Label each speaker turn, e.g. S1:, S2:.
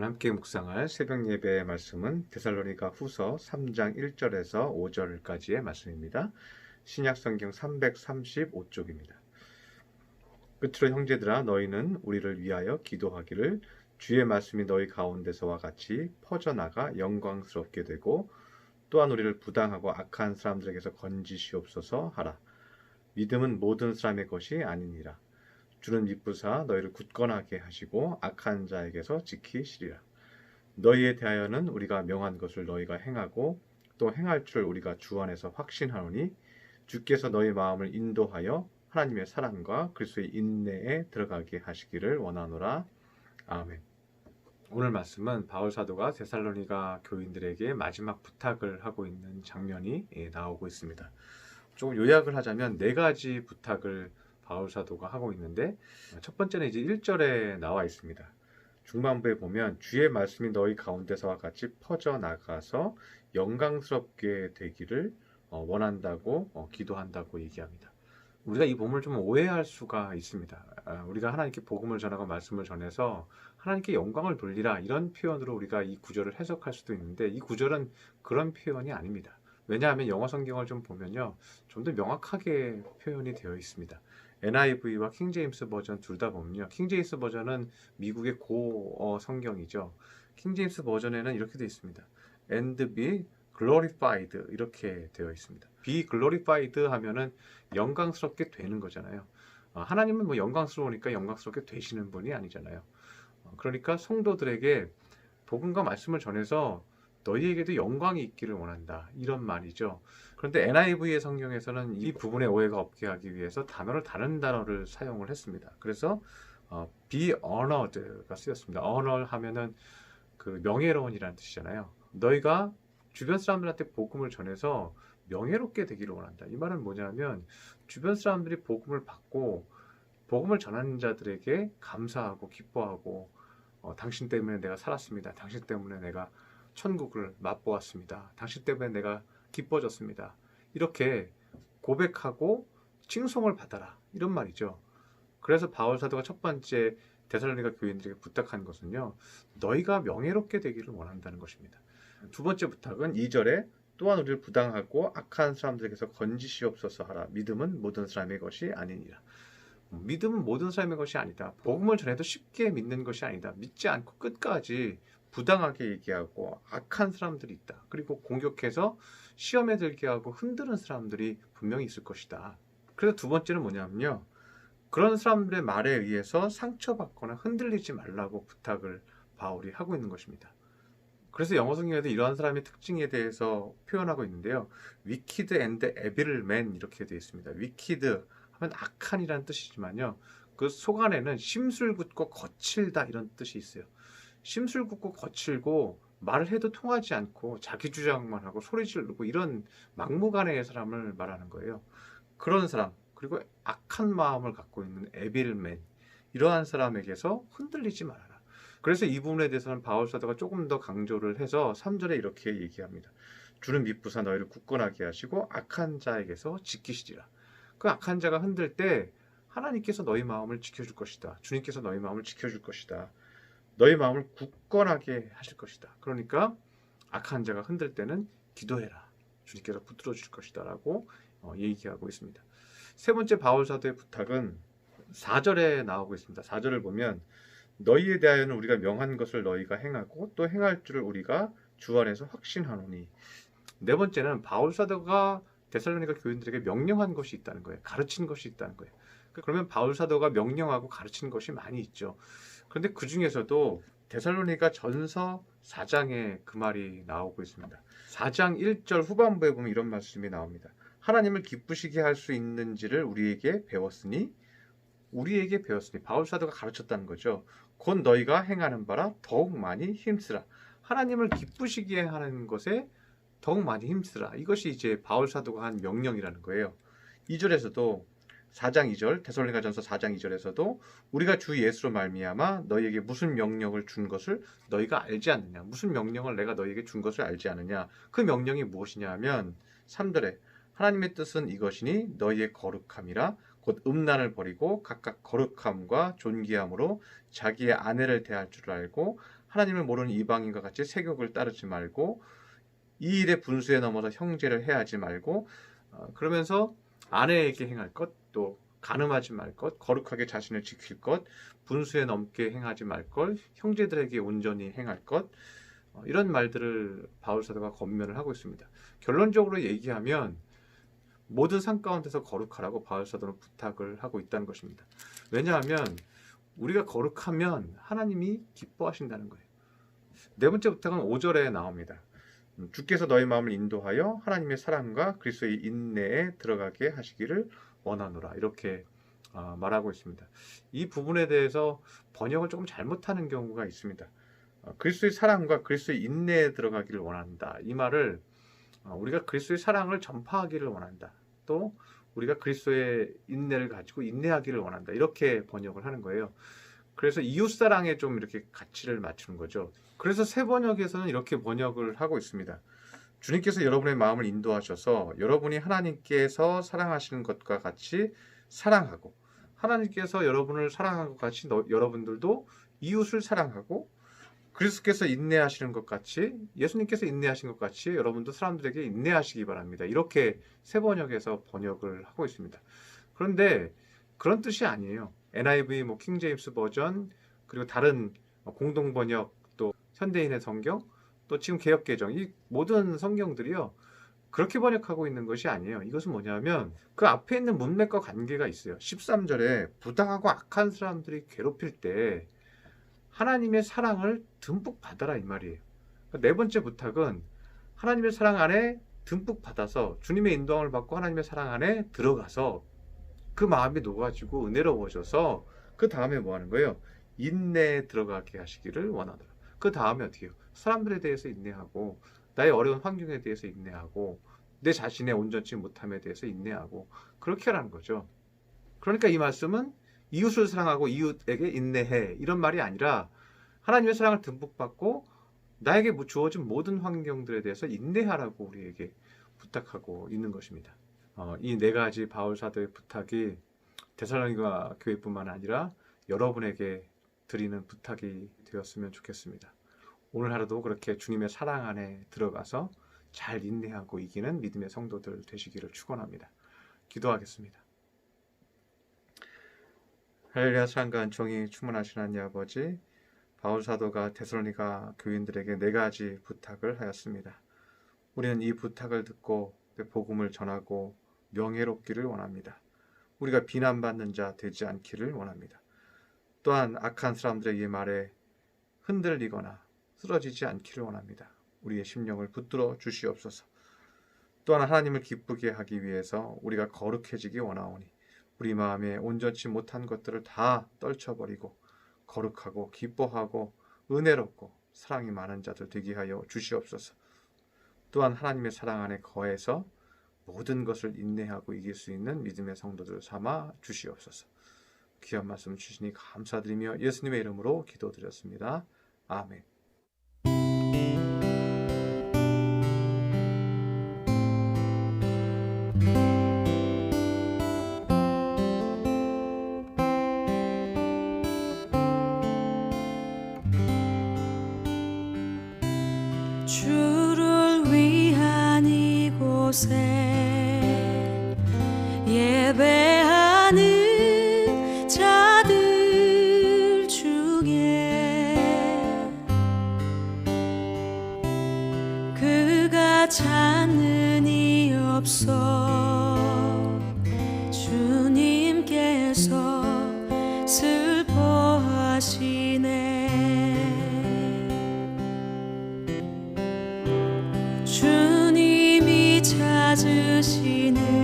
S1: 함께 묵상할 새벽 예배의 말씀은 데살로니가 후서 3장 1절에서 5절까지의 말씀입니다. 신약성경 335쪽입니다. 끝으로 형제들아 너희는 우리를 위하여 기도하기를 주의 말씀이 너희 가운데서와 같이 퍼져나가 영광스럽게 되고 또한 우리를 부당하고 악한 사람들에게서 건지시옵소서 하라. 믿음은 모든 사람의 것이 아니니라. 주는 미쁘사 너희를 굳건하게 하시고 악한 자에게서 지키시리라. 너희에 대하여는 우리가 명한 것을 너희가 행하고 또 행할 줄 우리가 주 안에서 확신하노니 주께서 너희 마음을 인도하여 하나님의 사랑과 그리스도의 인내에 들어가게 하시기를 원하노라. 아멘. 오늘 말씀은 바울 사도가 데살로니가 교인들에게 마지막 부탁을 하고 있는 장면이 나오고 있습니다. 조금 요약을 하자면 네 가지 부탁을 바울 사도가 하고 있는데, 첫 번째는 이제 1절에 나와 있습니다. 중반부에 보면 주의 말씀이 너희 가운데서와 같이 퍼져나가서 영광스럽게 되기를 원한다고 기도한다고 얘기합니다. 우리가 이 본문을 좀 오해할 수가 있습니다. 우리가 하나님께 복음을 전하고 말씀을 전해서 하나님께 영광을 돌리라 이런 표현으로 우리가 이 구절을 해석할 수도 있는데, 이 구절은 그런 표현이 아닙니다. 왜냐하면 영어 성경을 좀 보면요, 좀 더 명확하게 표현이 되어 있습니다. NIV와 킹제임스 버전 둘 다 보면요, 킹제임스 버전은 미국의 고어 성경이죠. 킹제임스 버전에는 이렇게 되어 있습니다. And be glorified 이렇게 되어 있습니다. be glorified 하면은 영광스럽게 되는 거잖아요. 하나님은 뭐 영광스러우니까 영광스럽게 되시는 분이 아니잖아요. 그러니까 성도들에게 복음과 말씀을 전해서 너희에게도 영광이 있기를 원한다 이런 말이죠. 그런데 NIV의 성경에서는 이 부분에 오해가 없게 하기 위해서 다른 단어를 사용을 했습니다. 그래서 be honored가 쓰였습니다. honor 하면은 그 명예로운이라는 뜻이잖아요. 너희가 주변 사람들한테 복음을 전해서 명예롭게 되기를 원한다. 이 말은 뭐냐면 주변 사람들이 복음을 받고 복음을 전하는 자들에게 감사하고 기뻐하고 당신 때문에 내가 살았습니다. 당신 때문에 내가 천국을 맛보았습니다. 당신 때문에 내가 기뻐졌습니다. 이렇게 고백하고 칭송을 받아라. 이런 말이죠. 그래서 바울 사도가 첫 번째 데살로니가 교인들에게 부탁한 것은요, 너희가 명예롭게 되기를 원한다는 것입니다. 두 번째 부탁은 2절에 또한 우리를 부당하고 악한 사람들에게서 건지시옵소서 하라. 믿음은 모든 사람의 것이 아니니라. 믿음은 모든 사람의 것이 아니다. 복음을 전해도 쉽게 믿는 것이 아니다. 믿지 않고 끝까지 부당하게 얘기하고 악한 사람들이 있다. 그리고 공격해서 시험에 들게 하고 흔드는 사람들이 분명히 있을 것이다. 그래서 두 번째는 뭐냐면요, 그런 사람들의 말에 의해서 상처받거나 흔들리지 말라고 부탁을 바울이 하고 있는 것입니다. 그래서 영어 성경에도 이러한 사람의 특징에 대해서 표현하고 있는데요, wicked and evil man 이렇게 되어 있습니다. wicked 하면 악한이라는 뜻이지만요, 그 속 안에는 심술궂고 거칠다 이런 뜻이 있어요. 심술궂고 거칠고 말을 해도 통하지 않고 자기 주장만 하고 소리 지르고 이런 막무가내의 사람을 말하는 거예요. 그런 사람, 그리고 악한 마음을 갖고 있는 에빌맨, 이러한 사람에게서 흔들리지 말아라. 그래서 이 부분에 대해서는 바울 사도가 조금 더 강조를 해서 3절에 이렇게 얘기합니다. 주는 미쁘사 너희를 굳건하게 하시고 악한 자에게서 지키시리라. 그 악한 자가 흔들 때 하나님께서 너희 마음을 지켜줄 것이다. 주님께서 너희 마음을 지켜줄 것이다. 너희 마음을 굳건하게 하실 것이다. 그러니까 악한 자가 흔들 때는 기도해라. 주님께서 붙들어 주실 것이다 라고 얘기하고 있습니다. 세 번째 바울 사도의 부탁은 4절에 나오고 있습니다. 4절을 보면 너희에 대하여는 우리가 명한 것을 너희가 행하고 또 행할 줄을 우리가 주 안에서 확신하노니. 네 번째는 바울 사도가 데살로니가 교인들에게 명령한 것이 있다는 거예요. 가르친 것이 있다는 거예요. 그러면 바울 사도가 명령하고 가르친 것이 많이 있죠. 그런데 그 중에서도 데살로니가 전서 4장에 그 말이 나오고 있습니다. 4장 1절 후반부에 보면 이런 말씀이 나옵니다. 하나님을 기쁘시게 할 수 있는지를 우리에게 배웠으니 바울 사도가 가르쳤다는 거죠. 곧 너희가 행하는 바라 더욱 많이 힘쓰라. 하나님을 기쁘시게 하는 것에 더욱 많이 힘쓰라. 이것이 이제 바울 사도가 한 명령이라는 거예요. 2절에서도 4장 2절 데살로니가전서 4장 2절에서도 우리가 주 예수로 말미암아 너희에게 무슨 명령을 준 것을 너희가 알지 않느냐. 무슨 명령을 내가 너희에게 준 것을 알지 않느냐. 그 명령이 무엇이냐 하면 3절에 하나님의 뜻은 이것이니 너희의 거룩함이라 곧 음란을 버리고 각각 거룩함과 존귀함으로 자기의 아내를 대할 줄 알고 하나님을 모르는 이방인과 같이 세욕을 따르지 말고 이 일의 분수에 넘어서 형제를 해하지 말고 그러면서 아내에게 행할 것, 또 간음하지 말 것, 거룩하게 자신을 지킬 것, 분수에 넘게 행하지 말 것, 형제들에게 온전히 행할 것, 이런 말들을 바울 사도가 권면을 하고 있습니다. 결론적으로 얘기하면 모든 상 가운데서 거룩하라고 바울 사도는 부탁을 하고 있다는 것입니다. 왜냐하면 우리가 거룩하면 하나님이 기뻐하신다는 거예요. 네 번째 부탁은 5절에 나옵니다. 주께서 너희 마음을 인도하여 하나님의 사랑과 그리스도의 인내에 들어가게 하시기를 원하노라, 이렇게 말하고 있습니다. 이 부분에 대해서 번역을 조금 잘못하는 경우가 있습니다. 그리스도의 사랑과 그리스도의 인내에 들어가기를 원한다, 이 말을 우리가 그리스도의 사랑을 전파하기를 원한다, 또 우리가 그리스도의 인내를 가지고 인내하기를 원한다, 이렇게 번역을 하는 거예요. 그래서 이웃사랑에 좀 이렇게 가치를 맞추는 거죠. 그래서 새 번역에서는 이렇게 번역을 하고 있습니다. 주님께서 여러분의 마음을 인도하셔서 여러분이 하나님께서 사랑하시는 것과 같이 사랑하고, 하나님께서 여러분을 사랑한 것 같이 여러분들도 이웃을 사랑하고, 그리스도께서 인내하시는 것 같이, 예수님께서 인내하신 것 같이 여러분도 사람들에게 인내하시기 바랍니다. 이렇게 새 번역에서 번역을 하고 있습니다. 그런데 그런 뜻이 아니에요. NIV, 킹제임스 버전, 그리고 다른 공동 번역, 또 현대인의 성경, 또 지금 개역개정, 이 모든 성경들이요, 그렇게 번역하고 있는 것이 아니에요. 이것은 뭐냐면 그 앞에 있는 문맥과 관계가 있어요. 13절에 부당하고 악한 사람들이 괴롭힐 때 하나님의 사랑을 듬뿍 받아라, 이 말이에요. 네 번째 부탁은 하나님의 사랑 안에 듬뿍 받아서 주님의 인도함을 받고 하나님의 사랑 안에 들어가서 그 마음이 녹아지고 은혜로워져서 그 다음에 뭐 하는 거예요? 인내에 들어가게 하시기를 원하더라. 그 다음에 어떻게 해요? 사람들에 대해서 인내하고, 나의 어려운 환경에 대해서 인내하고, 내 자신의 온전치 못함에 대해서 인내하고, 그렇게 하라는 거죠. 그러니까 이 말씀은 이웃을 사랑하고 이웃에게 인내해, 이런 말이 아니라 하나님의 사랑을 듬뿍 받고 나에게 주어진 모든 환경들에 대해서 인내하라고 우리에게 부탁하고 있는 것입니다. 이 네 가지 바울 사도의 부탁이 데살로니가 교회뿐만 아니라 여러분에게 드리는 부탁이 되었으면 좋겠습니다. 오늘 하루도 그렇게 주님의 사랑 안에 들어가서 잘 인내하고 이기는 믿음의 성도들 되시기를 축원합니다. 기도하겠습니다. 할렐루야. 사랑과 은총이 충만하신 하나님 아버지, 바울 사도가 데살로니가 교인들에게 네 가지 부탁을 하였습니다. 우리는 이 부탁을 듣고 복음을 전하고 명예롭기를 원합니다. 우리가 비난받는 자 되지 않기를 원합니다. 또한 악한 사람들의 말에 흔들리거나 쓰러지지 않기를 원합니다. 우리의 심령을 붙들어 주시옵소서. 또한 하나님을 기쁘게 하기 위해서 우리가 거룩해지기 원하오니 우리 마음에 온전치 못한 것들을 다 떨쳐버리고 거룩하고 기뻐하고 은혜롭고 사랑이 많은 자들 되게 하여 주시옵소서. 또한 하나님의 사랑 안에 거해서 모든 것을 인내하고 이길 수 있는 믿음의 성도들 삼아 주시옵소서. 귀한 말씀 주시니 감사드리며 예수님의 이름으로 기도드렸습니다. 아멘.
S2: 주를 위한 이곳에 예배하는 자들 중에 그가 찾는 이 없어 주님께서 슬퍼하시네. 주님이 찾으시는